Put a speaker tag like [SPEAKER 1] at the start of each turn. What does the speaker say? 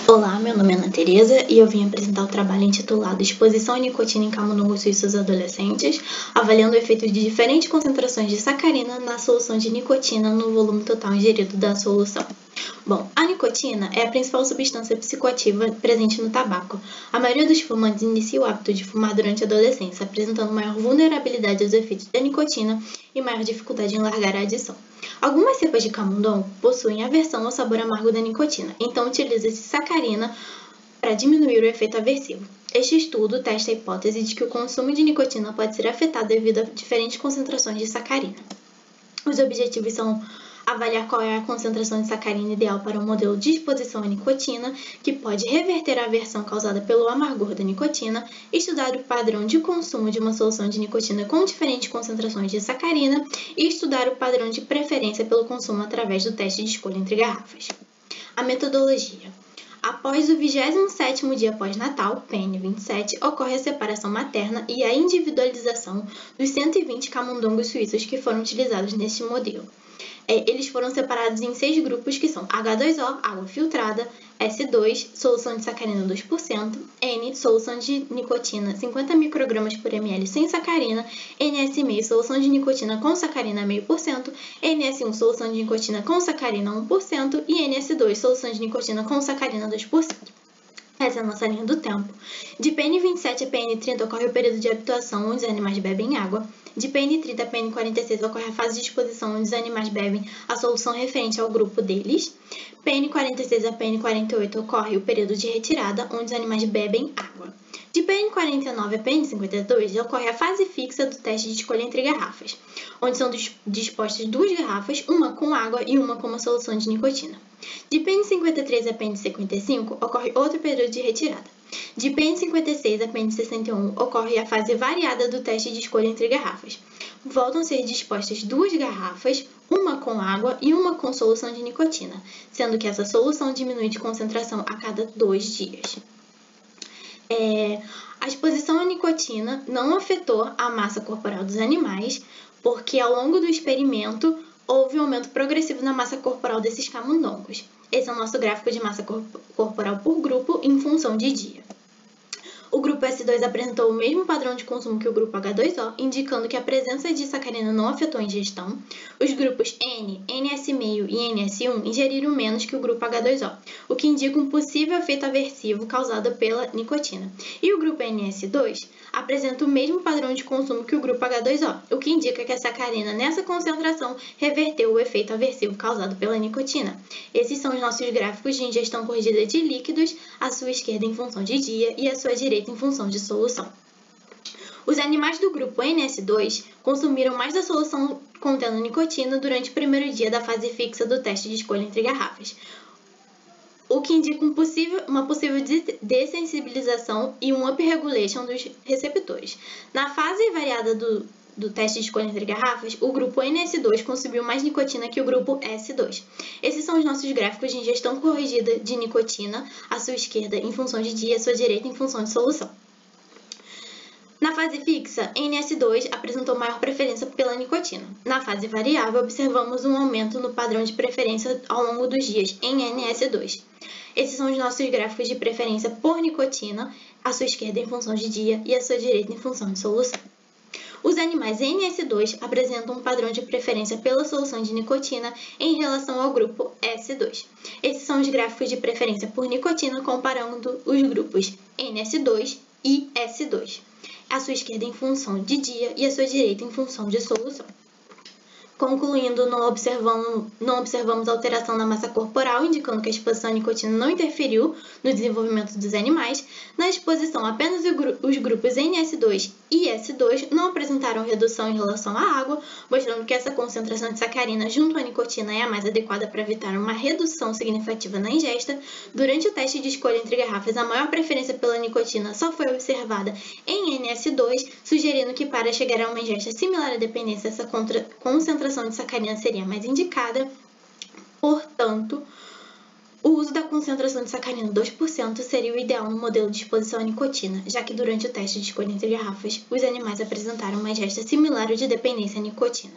[SPEAKER 1] Olá, meu nome é Ana Tereza e eu vim apresentar o trabalho intitulado Exposição à nicotina em camundongos suíços adolescentes, avaliando o efeito de diferentes concentrações de sacarina na solução de nicotina no volume total ingerido da solução. Bom, a nicotina é a principal substância psicoativa presente no tabaco. A maioria dos fumantes inicia o hábito de fumar durante a adolescência, apresentando maior vulnerabilidade aos efeitos da nicotina e maior dificuldade em largar a adição. Algumas cepas de camundongo possuem aversão ao sabor amargo da nicotina, então utiliza-se sacarina para diminuir o efeito aversivo. Este estudo testa a hipótese de que o consumo de nicotina pode ser afetado devido a diferentes concentrações de sacarina. Os objetivos são avaliar qual é a concentração de sacarina ideal para o modelo de exposição à nicotina, que pode reverter a aversão causada pelo amargor da nicotina, estudar o padrão de consumo de uma solução de nicotina com diferentes concentrações de sacarina e estudar o padrão de preferência pelo consumo através do teste de escolha entre garrafas. A metodologia. Após o 27º dia pós-natal, PN27, ocorre a separação materna e a individualização dos 120 camundongos suíços que foram utilizados neste modelo. Eles foram separados em 6 grupos que são H2O, água filtrada, S2, solução de sacarina 2%, N, solução de nicotina 50 microgramas por ml sem sacarina, NS1, solução de nicotina com sacarina 0,5%, NS1, solução de nicotina com sacarina 1% e NS2, solução de nicotina com sacarina 2%. Essa é a nossa linha do tempo. De PN27 a PN30 ocorre o período de habituação, onde os animais bebem água. De PN30 a PN46 ocorre a fase de exposição, onde os animais bebem a solução referente ao grupo deles. PN46 a PN48 ocorre o período de retirada, onde os animais bebem água. De PN49 a PN52 ocorre a fase fixa do teste de escolha entre garrafas, onde são dispostas 2 garrafas, uma com água e uma com uma solução de nicotina. De PN53 a PN55 ocorre outro período de retirada. De PN56 a PN61 ocorre a fase variada do teste de escolha entre garrafas. Voltam a ser dispostas 2 garrafas, uma com água e uma com solução de nicotina, sendo que essa solução diminui de concentração a cada 2 dias. A exposição à nicotina não afetou a massa corporal dos animais, porque ao longo do experimento houve um aumento progressivo na massa corporal desses camundongos. Esse é o nosso gráfico de massa corporal por grupo em função de dia. O grupo S2 apresentou o mesmo padrão de consumo que o grupo H2O, indicando que a presença de sacarina não afetou a ingestão. Os grupos N, NS1 e NS1 ingeriram menos que o grupo H2O, o que indica um possível efeito aversivo causado pela nicotina. E o grupo NS2 apresenta o mesmo padrão de consumo que o grupo H2O, o que indica que a sacarina nessa concentração reverteu o efeito aversivo causado pela nicotina. Esses são os nossos gráficos de ingestão corrigida de líquidos, à sua esquerda em função de dia e à sua direita em função de solução. Os animais do grupo NS2 consumiram mais da solução contendo nicotina durante o primeiro dia da fase fixa do teste de escolha entre garrafas, o que indica uma possível dessensibilização e um upregulation dos receptores. Na fase variada do teste de escolha entre garrafas, o grupo NS2 consumiu mais nicotina que o grupo S2. Esses são os nossos gráficos de ingestão corrigida de nicotina, à sua esquerda em função de dia e à sua direita em função de solução. Na fase fixa, NS2 apresentou maior preferência pela nicotina. Na fase variável, observamos um aumento no padrão de preferência ao longo dos dias em NS2. Esses são os nossos gráficos de preferência por nicotina, à sua esquerda em função de dia e à sua direita em função de solução. Os animais NS2 apresentam um padrão de preferência pela solução de nicotina em relação ao grupo S2. Esses são os gráficos de preferência por nicotina comparando os grupos NS2 e S2, à sua esquerda em função de dia e à sua direita em função de solução. Concluindo, não observamos alteração na massa corporal, indicando que a exposição à nicotina não interferiu no desenvolvimento dos animais. Na exposição, apenas os grupos NS2 e S2 não apresentaram redução em relação à água, mostrando que essa concentração de sacarina junto à nicotina é a mais adequada para evitar uma redução significativa na ingesta. Durante o teste de escolha entre garrafas, a maior preferência pela nicotina só foi observada em NS2, sugerindo que para chegar a uma ingesta similar à dependência, essa concentração de sacarina seria mais indicada. Portanto, o uso da concentração de sacarina 2% seria o ideal no modelo de exposição à nicotina, já que durante o teste de escolha entre garrafas, os animais apresentaram uma ingesta similar ao de dependência à nicotina.